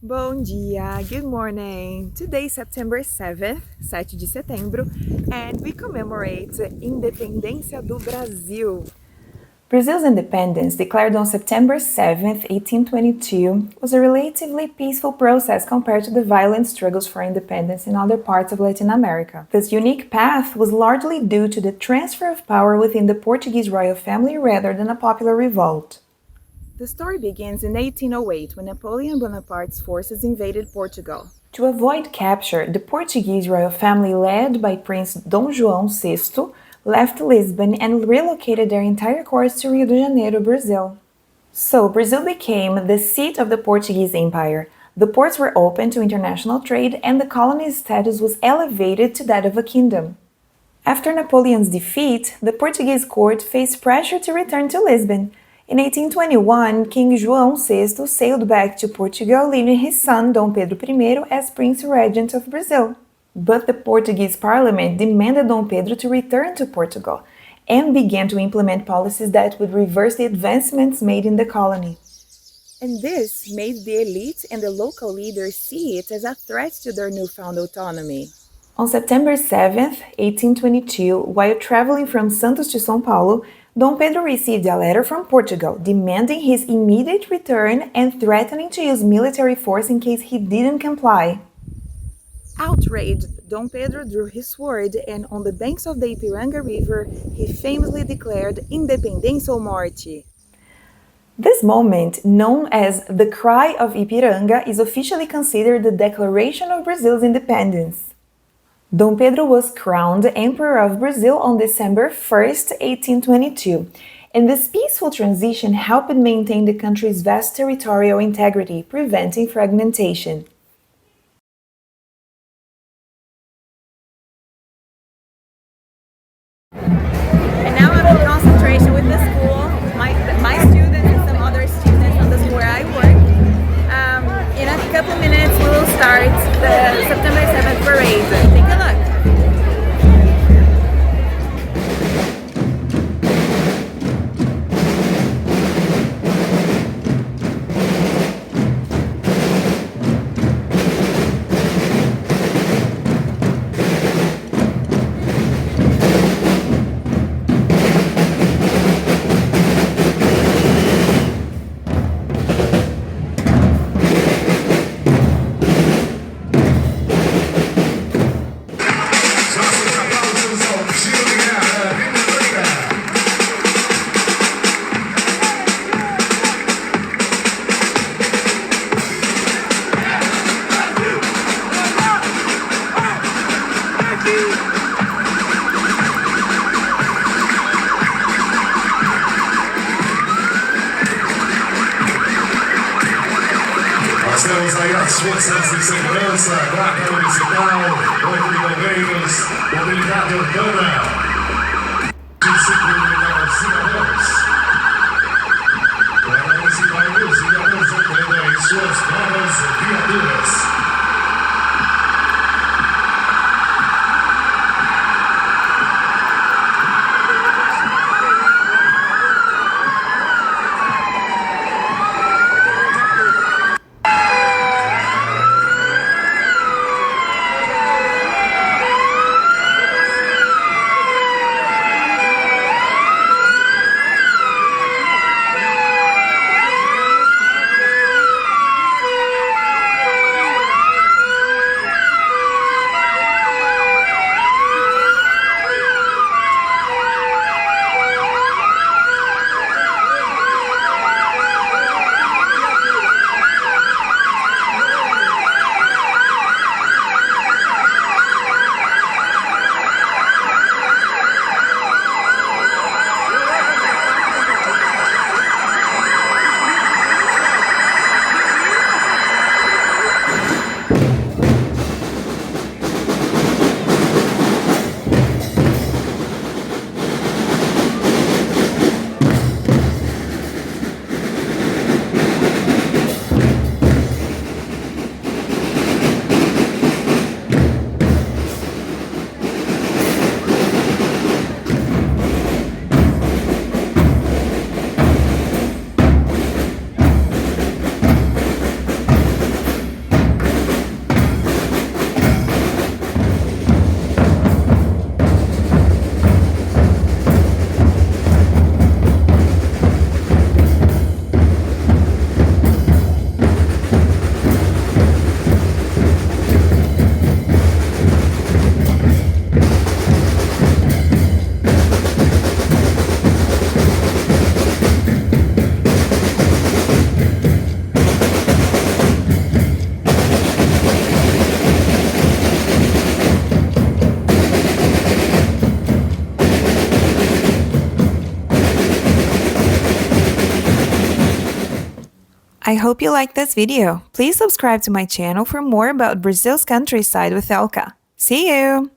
Bom dia, good morning. Today is September 7th, 7 de setembro, and we commemorate Independência do Brasil. Brazil's independence, declared on September 7, 1822, was a relatively peaceful process compared to the violent struggles for independence in other parts of Latin America. This unique path was largely due to the transfer of power within the Portuguese royal family rather than a popular revolt. The story begins in 1808 when Napoleon Bonaparte's forces invaded Portugal. To avoid capture, the Portuguese royal family, led by Prince Dom João VI, left Lisbon and relocated their entire court to Rio de Janeiro, Brazil. So, Brazil became the seat of the Portuguese Empire. The ports were open to international trade and the colony's status was elevated to that of a kingdom. After Napoleon's defeat, the Portuguese court faced pressure to return to Lisbon. In 1821, King João VI sailed back to Portugal, leaving his son Dom Pedro I as Prince Regent of Brazil. But the Portuguese parliament demanded Dom Pedro to return to Portugal and began to implement policies that would reverse the advancements made in the colony. And this made the elite and the local leaders see it as a threat to their newfound autonomy. On September 7, 1822, while traveling from Santos to São Paulo, Dom Pedro received a letter from Portugal demanding his immediate return and threatening to use military force in case he didn't comply. Outraged, Dom Pedro drew his sword and on the banks of the Ipiranga River, he famously declared Independência ou Morte. This moment, known as the Cry of Ipiranga, is officially considered the declaration of Brazil's independence. Dom Pedro was crowned Emperor of Brazil on December 1st, 1822, and this peaceful transition helped maintain the country's vast territorial integrity, preventing fragmentation. And now I'm in concentration with the school, my students and some other students on the school where I work. In a couple minutes we will start the September 7th parade. Take a look. Nós temos aí as forças de segurança, Guarda Municipal, Corpo de Bombeiros, Mobilidade Urbana, disciplinar os cidadãos. Guarda Municipal e os cidadãos entrando em suas novas viaturas. I hope you liked this video. Please subscribe to my channel for more about Brazil's countryside with Elka. See you!